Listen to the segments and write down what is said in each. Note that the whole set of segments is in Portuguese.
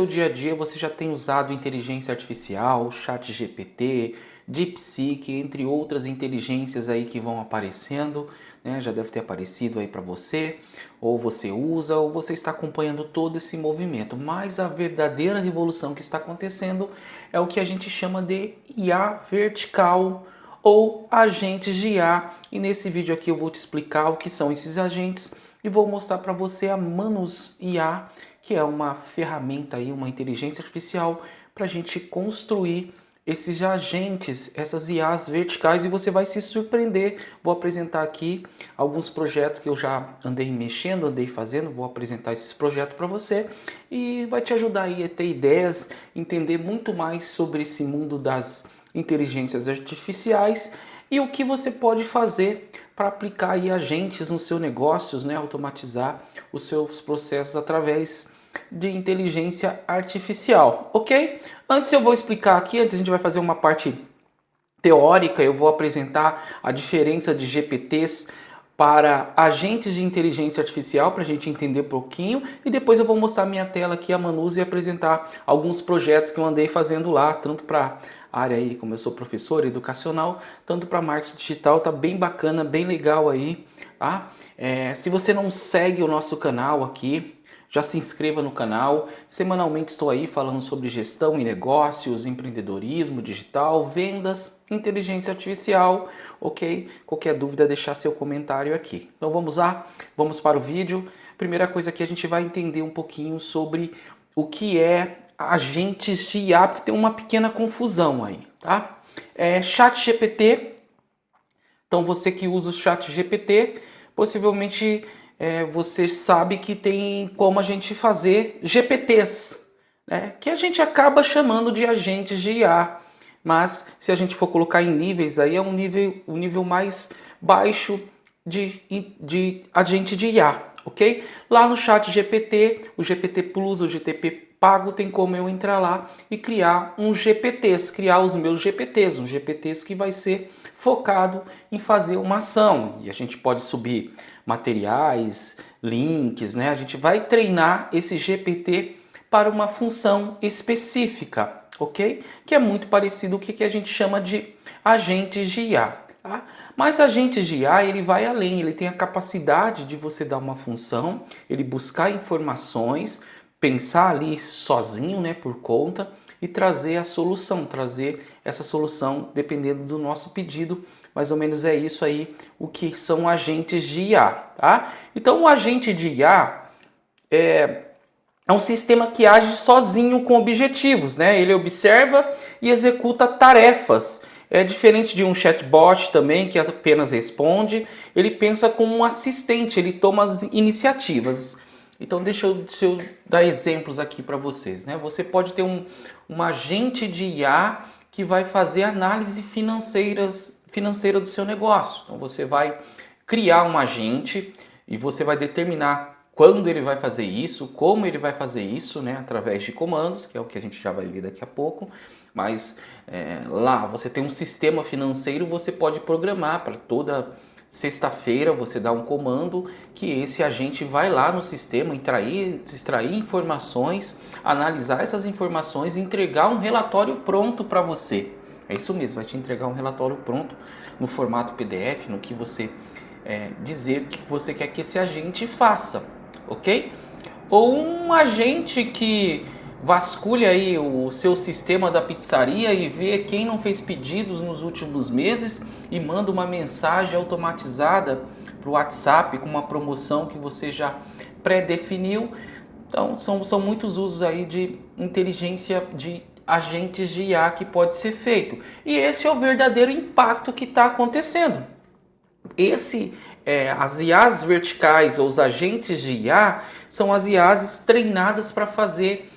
No dia a dia você já tem usado inteligência artificial, ChatGPT, DeepSeek, entre outras inteligências aí que vão aparecendo, né? Já deve ter aparecido aí para você, ou você usa, ou você está acompanhando todo esse movimento. Mas a verdadeira revolução que está acontecendo é o que a gente chama de IA vertical ou agentes de IA. E nesse vídeo aqui eu vou te explicar o que são esses agentes e vou mostrar para você a Manus IA, que é uma ferramenta aí, uma inteligência artificial para a gente construir esses agentes, essas IAs verticais, e você vai se surpreender. Vou apresentar aqui alguns projetos que eu já andei mexendo, andei fazendo, vou apresentar esses projetos para você e vai te ajudar aí a ter ideias, entender muito mais sobre esse mundo das inteligências artificiais e o que você pode fazer para aplicar aí agentes nos seus negócios, né? Automatizar os seus processos através de inteligência artificial, ok? Antes eu vou explicar aqui, antes a gente vai fazer uma parte teórica, eu vou apresentar a diferença de GPTs para agentes de inteligência artificial, para a gente entender um pouquinho, e depois eu vou mostrar minha tela aqui, a Manus, e apresentar alguns projetos que eu andei fazendo lá, tanto para a área aí, como eu sou professor educacional, tanto para marketing digital, tá bem bacana, bem legal aí, tá? Se você não segue o nosso canal aqui, já se inscreva no canal. Semanalmente estou aí falando sobre gestão e negócios, empreendedorismo digital, vendas, inteligência artificial, ok? Qualquer dúvida, deixar seu comentário aqui. Então vamos lá, vamos para o vídeo. Primeira coisa que a gente vai entender um pouquinho sobre o que é agentes de IA, porque tem uma pequena confusão aí, tá? ChatGPT. Então você que usa o ChatGPT, possivelmente você sabe que tem como a gente fazer GPTs, né? Que a gente acaba chamando de agentes de IA. Mas se a gente for colocar em níveis, aí é um nível mais baixo de agente de IA, ok? Lá no ChatGPT, o GPT Plus, o GTP pago, tem como eu entrar lá e criar uns GPTs, criar os meus GPTs, uns GPTs que vai ser focado em fazer uma ação. E a gente pode subir materiais, links, né? A gente vai treinar esse GPT para uma função específica, ok? Que é muito parecido com o que a gente chama de agentes de IA, tá? Mas agentes de IA, ele vai além, ele tem a capacidade de você dar uma função, ele buscar informações, pensar ali sozinho, né, por conta, e trazer a solução, trazer essa solução dependendo do nosso pedido. Mais ou menos é isso aí, o que são agentes de IA, tá? Então o agente de IA é um sistema que age sozinho com objetivos, né? Ele observa e executa tarefas. É diferente de um chatbot também, que apenas responde. Ele pensa como um assistente, ele toma as iniciativas. Então deixa eu dar exemplos aqui para vocês, né? Você pode ter um agente de IA que vai fazer análise financeira do seu negócio. Então você vai criar um agente e você vai determinar quando ele vai fazer isso, como ele vai fazer isso, né, através de comandos, que é o que a gente já vai ver daqui a pouco. Mas lá você tem um sistema financeiro, você pode programar para toda sexta-feira você dá um comando que esse agente vai lá no sistema extrair informações, analisar essas informações e entregar um relatório pronto para você. É isso mesmo, vai te entregar um relatório pronto no formato PDF, no que você dizer que você quer que esse agente faça, ok? Ou um agente que vasculha aí o seu sistema da pizzaria e vê quem não fez pedidos nos últimos meses e manda uma mensagem automatizada para o WhatsApp com uma promoção que você já pré-definiu. Então são muitos usos aí de inteligência de agentes de IA que pode ser feito. E esse é o verdadeiro impacto que está acontecendo. As IAs verticais ou os agentes de IA são as IAs treinadas para fazer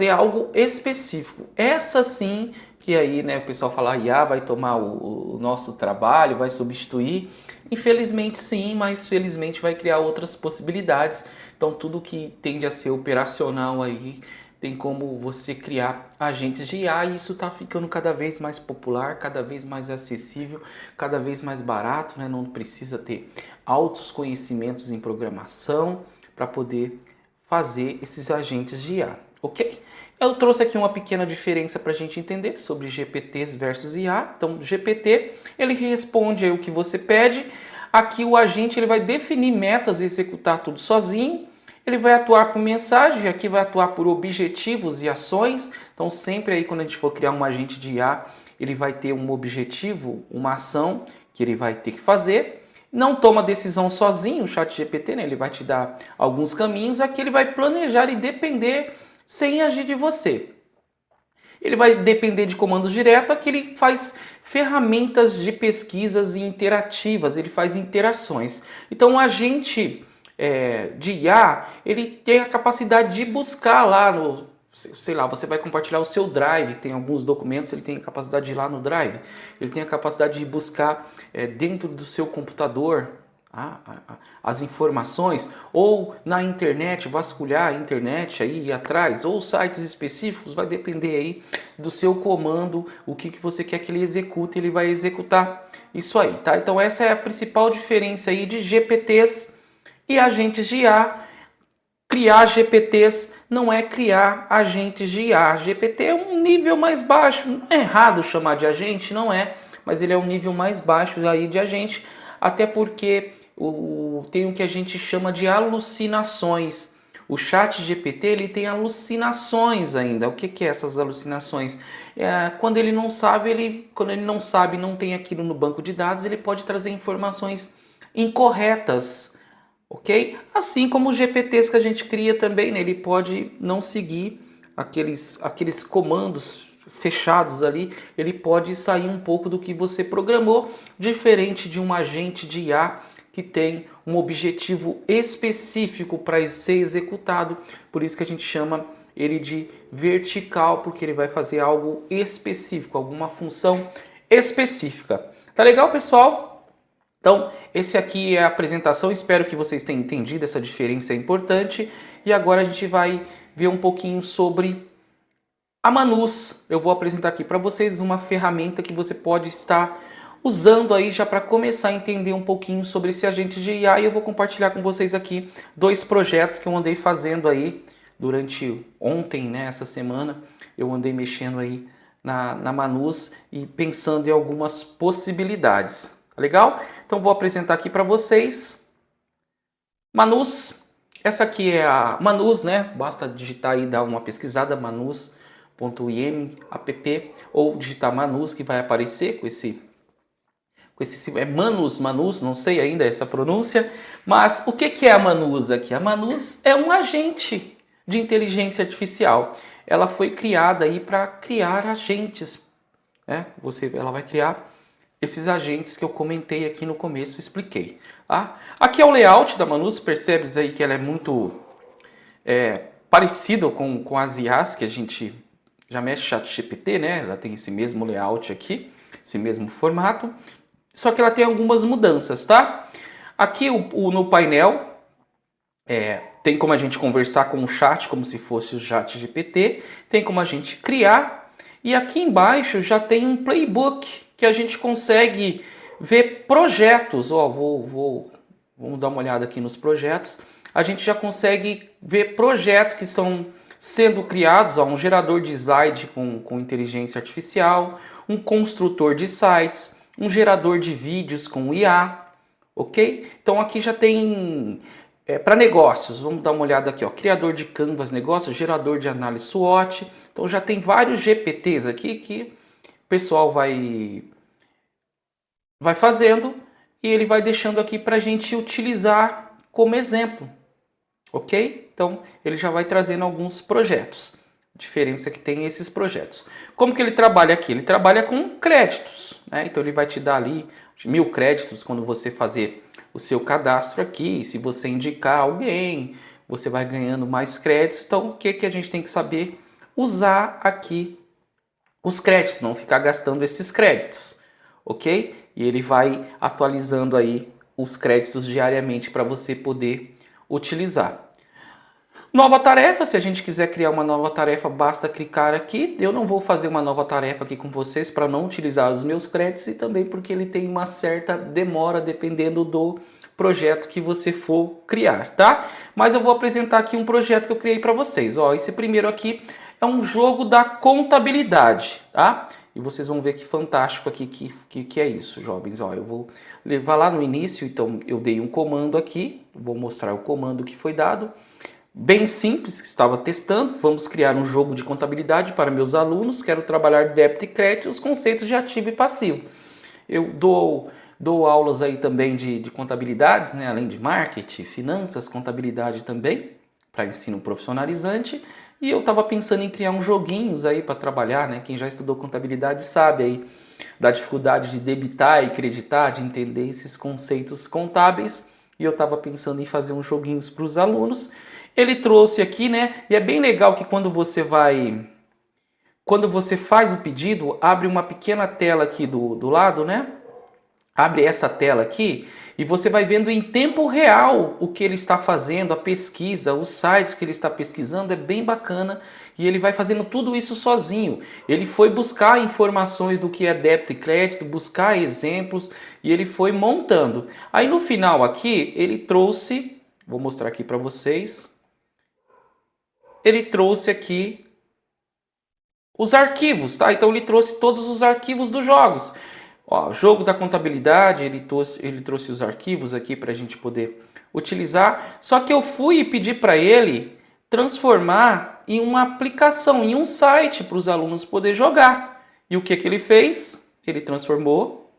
algo específico. Essa sim que aí, né, o pessoal fala, a IA vai tomar o nosso trabalho, vai substituir. Infelizmente sim, mas felizmente vai criar outras possibilidades. Então tudo que tende a ser operacional aí tem como você criar agentes de IA, e isso está ficando cada vez mais popular, cada vez mais acessível, cada vez mais barato, né? Não precisa ter altos conhecimentos em programação para poder fazer esses agentes de IA, ok? Eu trouxe aqui uma pequena diferença para a gente entender sobre GPTs versus IA. Então, GPT, ele responde aí o que você pede. Aqui o agente ele vai definir metas e executar tudo sozinho. Ele vai atuar por mensagem, aqui vai atuar por objetivos e ações. Então, sempre aí quando a gente for criar um agente de IA, ele vai ter um objetivo, uma ação que ele vai ter que fazer. Não toma decisão sozinho, o ChatGPT, né? Ele vai te dar alguns caminhos, aqui ele vai planejar e depender sem agir de você. Ele vai depender de comandos diretos, aqui ele faz ferramentas de pesquisas interativas, ele faz interações. Então, o agente de IA, ele tem a capacidade de buscar lá no, sei lá, você vai compartilhar o seu Drive, tem alguns documentos, ele tem a capacidade de ir lá no Drive, ele tem a capacidade de buscar dentro do seu computador as informações, ou na internet, vasculhar a internet aí e atrás, ou sites específicos, vai depender aí do seu comando, o que você quer que ele execute, ele vai executar isso aí, tá? Então essa é a principal diferença aí de GPTs e agentes de IA. Criar GPTs não é criar agentes de IA. GPT é um nível mais baixo. Não é errado chamar de agente, não é, mas ele é um nível mais baixo aí de agente, até porque tem o que a gente chama de alucinações. O chat GPT ele tem alucinações ainda. O que é essas alucinações? Quando ele não sabe, não tem aquilo no banco de dados, ele pode trazer informações incorretas. Ok? Assim como os GPTs que a gente cria também, né? Ele pode não seguir aqueles comandos fechados ali, ele pode sair um pouco do que você programou, diferente de um agente de IA que tem um objetivo específico para ser executado, por isso que a gente chama ele de vertical, porque ele vai fazer algo específico, alguma função específica. Tá legal, pessoal? Então, esse aqui é a apresentação, espero que vocês tenham entendido, essa diferença é importante. E agora a gente vai ver um pouquinho sobre a Manus. Eu vou apresentar aqui para vocês uma ferramenta que você pode estar usando aí já para começar a entender um pouquinho sobre esse agente de IA. E eu vou compartilhar com vocês aqui 2 projetos que eu andei fazendo aí durante ontem, né, essa semana. Eu andei mexendo aí na Manus e pensando em algumas possibilidades. Legal? Então vou apresentar aqui para vocês Manus. Essa aqui é a Manus, né? Basta digitar aí, dar uma pesquisada, manus.im app, ou digitar Manus que vai aparecer com esse é Manus, não sei ainda essa pronúncia, mas o que é a Manus aqui? A Manus é um agente de inteligência artificial. Ela foi criada aí para criar agentes, né? Ela vai criar esses agentes que eu comentei aqui no começo, expliquei. Tá? Aqui é o layout da Manus, percebe aí que ela é muito parecida com as IAs que a gente já mexe ChatGPT, né? Ela tem esse mesmo layout aqui, esse mesmo formato, só que ela tem algumas mudanças, tá? Aqui no painel tem como a gente conversar com o chat como se fosse o ChatGPT, tem como a gente criar, e aqui embaixo já tem um playbook que a gente consegue ver projetos. Ó, vamos dar uma olhada aqui nos projetos. A gente já consegue ver projetos que estão sendo criados, ó, um gerador de slide com inteligência artificial, um construtor de sites, um gerador de vídeos com IA, ok? Então aqui já tem para negócios, vamos dar uma olhada aqui, ó, criador de Canvas negócios, gerador de análise SWOT. Então já tem vários GPTs aqui que o pessoal vai fazendo e ele vai deixando aqui para a gente utilizar como exemplo, ok? Então ele já vai trazendo alguns projetos. A diferença que tem esses projetos. Como que ele trabalha aqui? Ele trabalha com créditos, né? Então ele vai te dar ali 1000 créditos quando você fazer o seu cadastro aqui. Se você indicar alguém, você vai ganhando mais créditos. Então o que a gente tem que saber? Usar aqui os créditos, não ficar gastando esses créditos, ok? E ele vai atualizando aí os créditos diariamente para você poder utilizar. Nova tarefa, se a gente quiser criar uma nova tarefa, basta clicar aqui. Eu não vou fazer uma nova tarefa aqui com vocês para não utilizar os meus créditos e também porque ele tem uma certa demora dependendo do projeto que você for criar, tá? Mas eu vou apresentar aqui um projeto que eu criei para vocês. Ó, esse primeiro aqui é um jogo da contabilidade, tá? E vocês vão ver que fantástico aqui que é isso, jovens. Ó, eu vou levar lá no início, então eu dei um comando aqui, vou mostrar o comando que foi dado. Bem simples, que estava testando. Vamos criar um jogo de contabilidade para meus alunos. Quero trabalhar débito e crédito, os conceitos de ativo e passivo. Eu dou aulas aí também de contabilidades, né? Além de marketing, finanças, contabilidade também, para ensino profissionalizante. E eu estava pensando em criar uns joguinhos aí para trabalhar, né? Quem já estudou contabilidade sabe aí da dificuldade de debitar e creditar, de entender esses conceitos contábeis. E eu estava pensando em fazer uns joguinhos para os alunos. Ele trouxe aqui, né? E é bem legal que quando você faz o pedido, abre uma pequena tela aqui do lado, né? Abre essa tela aqui e você vai vendo em tempo real o que ele está fazendo, a pesquisa, os sites que ele está pesquisando, é bem bacana. E ele vai fazendo tudo isso sozinho. Ele foi buscar informações do que é débito e crédito, buscar exemplos e ele foi montando. Aí no final aqui, ele trouxe, vou mostrar aqui para vocês. Ele trouxe aqui os arquivos, tá? Então ele trouxe todos os arquivos dos jogos. Ó, jogo da contabilidade, ele trouxe os arquivos aqui para a gente poder utilizar. Só que eu fui e pedi para ele transformar em uma aplicação, em um site para os alunos poderem jogar. E o que ele fez? Ele transformou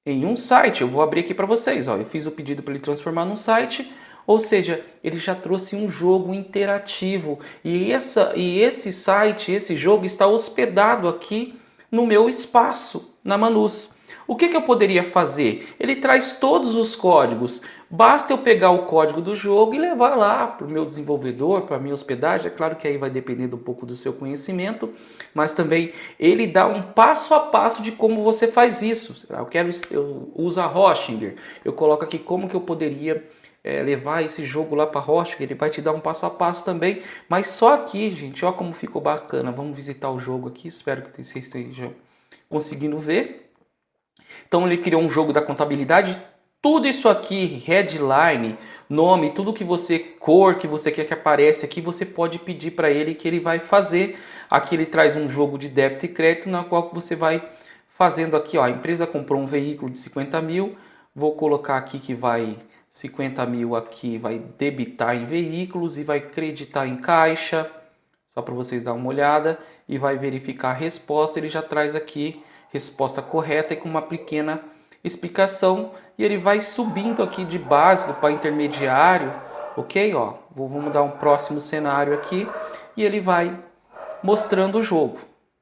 em um site. Eu vou abrir aqui para vocês. Ó. Eu fiz o pedido para ele transformar num site. Ou seja, ele já trouxe um jogo interativo. E esse site, esse jogo está hospedado aqui no meu espaço, na Manus. O que eu poderia fazer? Ele traz todos os códigos. Basta eu pegar o código do jogo e levar lá para o meu desenvolvedor, para a minha hospedagem. É claro que aí vai depender um pouco do seu conhecimento, mas também ele dá um passo a passo de como você faz isso. Eu uso a Hoshinger. Eu coloco aqui como que eu poderia levar esse jogo lá para a Hoshinger. Ele vai te dar um passo a passo também. Mas só aqui, gente, ó como ficou bacana. Vamos visitar o jogo aqui. Espero que vocês estejam conseguindo ver. Então ele criou um jogo da contabilidade. Tudo isso aqui, headline, nome, tudo que você, cor que você quer que apareça aqui, você pode pedir para ele que ele vai fazer. Aqui ele traz um jogo de débito e crédito, na qual você vai fazendo aqui, ó, a empresa comprou um veículo de 50 mil, vou colocar aqui que vai 50 mil aqui, vai debitar em veículos e vai creditar em caixa, só para vocês dar uma olhada, e vai verificar a resposta. Ele já traz aqui resposta correta e com uma pequena explicação, e ele vai subindo aqui de básico para intermediário, ok? Ó, vamos dar um próximo cenário aqui e ele vai mostrando o jogo,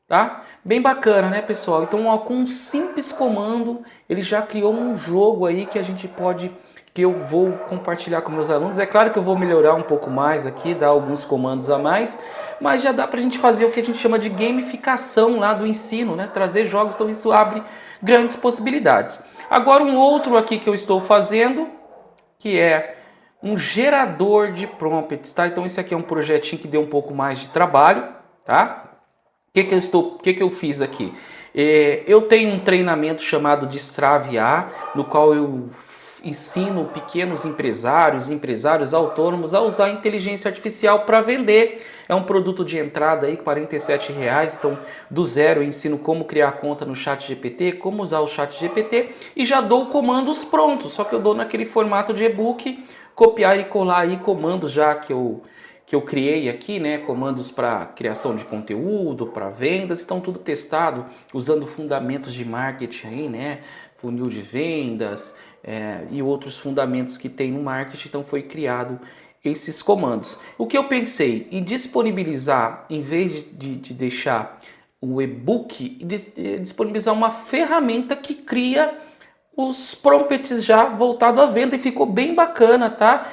tá? Bem bacana, né, pessoal? Então, ó, com um simples comando, ele já criou um jogo aí que eu vou compartilhar com meus alunos. É claro que eu vou melhorar um pouco mais aqui, dar alguns comandos a mais, mas já dá pra gente fazer o que a gente chama de gamificação lá do ensino, né? Trazer jogos, então isso abre grandes possibilidades. Agora um outro aqui que eu estou fazendo, que é um gerador de prompts, tá? Então esse aqui é um projetinho que deu um pouco mais de trabalho, tá? O que eu fiz aqui? Eu tenho um treinamento chamado de Straviar, no qual eu ensino pequenos empresários autônomos a usar a inteligência artificial para vender. É um produto de entrada aí, R$47, então do zero eu ensino como criar conta no ChatGPT, como usar o ChatGPT e já dou comandos prontos, só que eu dou naquele formato de e-book, copiar e colar aí comandos já que eu criei aqui, né? Comandos para criação de conteúdo, para vendas, estão tudo testado, usando fundamentos de marketing aí, né? Funil de vendas e outros fundamentos que tem no marketing, então foi criado esses comandos. O que eu pensei em disponibilizar, em vez de deixar o e-book, disponibilizar uma ferramenta que cria os prompts já voltado à venda e ficou bem bacana, tá?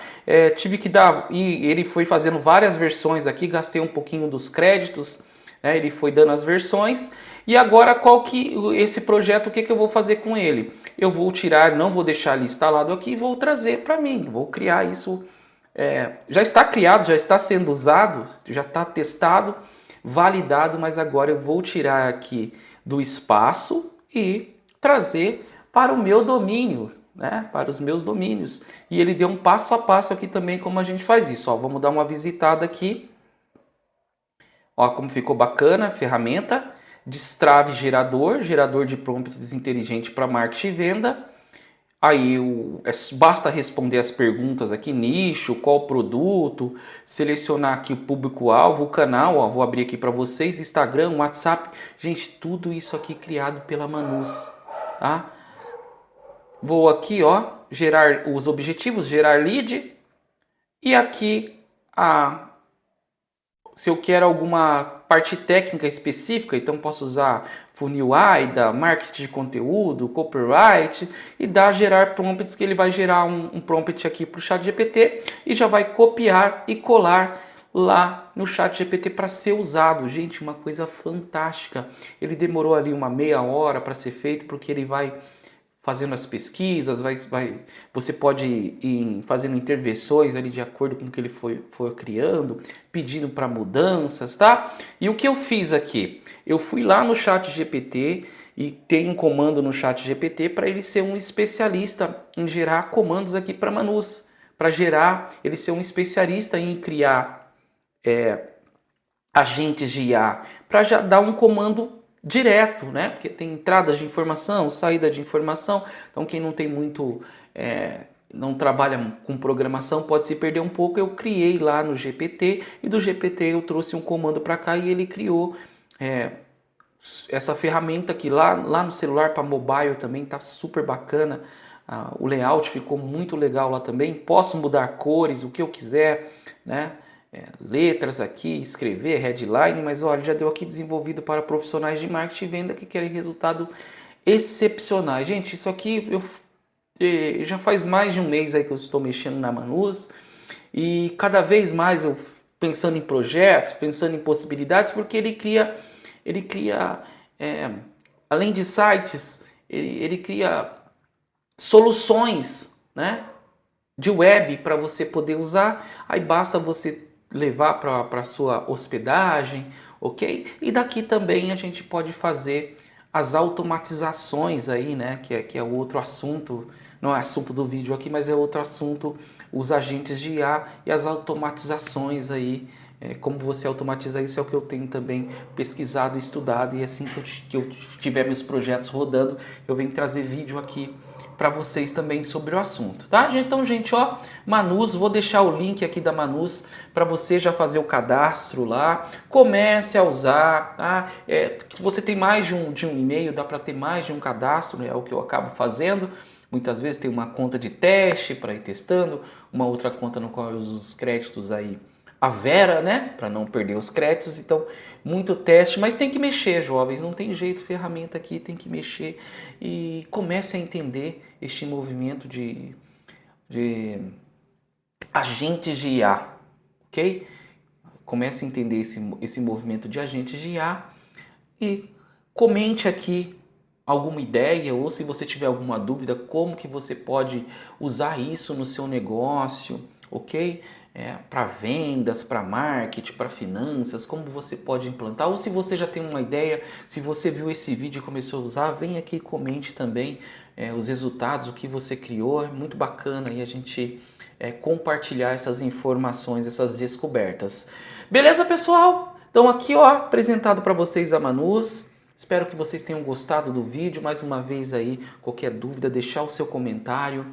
Tive que dar, e ele foi fazendo várias versões aqui, gastei um pouquinho dos créditos, né? Ele foi dando as versões. E agora esse projeto, o que eu vou fazer com ele? Eu vou tirar, não vou deixar ele instalado aqui, vou trazer para mim, vou criar isso. Já está criado, já está sendo usado, já está testado, validado, mas agora eu vou tirar aqui do espaço e trazer para o meu domínio, né, para os meus domínios. E ele deu um passo a passo aqui também como a gente faz isso. Ó, vamos dar uma visitada aqui. Ó, como ficou bacana a ferramenta. Destrave gerador, gerador de prompts inteligente para marketing e venda. Aí basta responder as perguntas aqui, nicho, qual produto, selecionar aqui o público-alvo, o canal, ó, vou abrir aqui para vocês, Instagram, WhatsApp. Gente, tudo isso aqui criado pela Manus, tá? Vou aqui, ó, gerar os objetivos, gerar lead. E aqui, se eu quero alguma parte técnica específica, então posso usar funil AIDA, marketing de conteúdo, copyright e dar gerar prompts, que ele vai gerar um prompt aqui para o ChatGPT e já vai copiar e colar lá no ChatGPT para ser usado. Gente, uma coisa fantástica. Ele demorou ali uma meia hora para ser feito, porque ele vai fazendo as pesquisas, você pode ir fazendo intervenções ali de acordo com o que ele foi criando, pedindo para mudanças, tá? E o que eu fiz aqui? Eu fui lá no ChatGPT e tem um comando no ChatGPT para ele ser um especialista em gerar comandos aqui para Manus, para gerar, ele ser um especialista em criar agentes de IA, para já dar um comando direto, né? Porque tem entradas de informação, saída de informação. Então quem não tem muito, não trabalha com programação pode se perder um pouco. Eu criei lá no GPT e do GPT eu trouxe um comando para cá e ele criou essa ferramenta aqui lá no celular para mobile também tá super bacana. O layout ficou muito legal lá também. Posso mudar cores, o que eu quiser, né? Letras aqui, escrever, headline, mas olha, já deu aqui desenvolvido para profissionais de marketing e venda que querem resultados excepcionais. Gente, isso aqui já faz mais de um mês aí que eu estou mexendo na Manus e cada vez mais eu pensando em projetos, pensando em possibilidades, porque ele cria além de sites, ele cria soluções, né, de web para você poder usar. Aí basta você levar para a sua hospedagem, ok? E daqui também a gente pode fazer as automatizações aí, né? Que é outro assunto, não é assunto do vídeo aqui, mas é outro assunto, os agentes de IA e as automatizações aí. Como você automatiza isso é o que eu tenho também pesquisado e estudado, e assim que eu tiver meus projetos rodando, eu venho trazer vídeo aqui para vocês também sobre o assunto, tá? Então, gente, ó, Manus, vou deixar o link aqui da Manus para você já fazer o cadastro lá, comece a usar, tá? Se você tem mais de um e-mail, dá para ter mais de um cadastro, é o que eu acabo fazendo. Muitas vezes tem uma conta de teste para ir testando, uma outra conta no qual eu uso os créditos aí, a Vera, né? Para não perder os créditos. Então, muito teste, mas tem que mexer, jovens, não tem jeito, ferramenta aqui tem que mexer e comece a entender este movimento de agentes de IA, ok? Comece a entender esse movimento de agentes de IA e comente aqui alguma ideia, ou se você tiver alguma dúvida, como que você pode usar isso no seu negócio, ok? Para vendas, para marketing, para finanças, como você pode implantar, ou se você já tem uma ideia, se você viu esse vídeo e começou a usar, vem aqui e comente também os resultados, o que você criou, é muito bacana e a gente compartilhar essas informações, essas descobertas. Beleza, pessoal? Então aqui, ó, apresentado para vocês a Manus. Espero que vocês tenham gostado do vídeo. Mais uma vez aí, qualquer dúvida, deixar o seu comentário.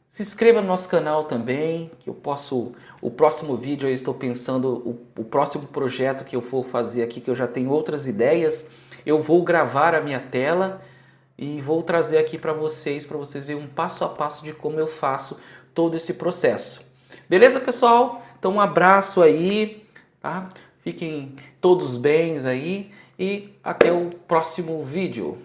Se inscreva no nosso canal também, que eu posso... O próximo vídeo eu estou pensando, o próximo projeto que eu vou fazer aqui, que eu já tenho outras ideias, eu vou gravar a minha tela e vou trazer aqui para vocês verem um passo a passo de como eu faço todo esse processo. Beleza, pessoal? Então um abraço aí, tá? Fiquem todos bem aí e até o próximo vídeo.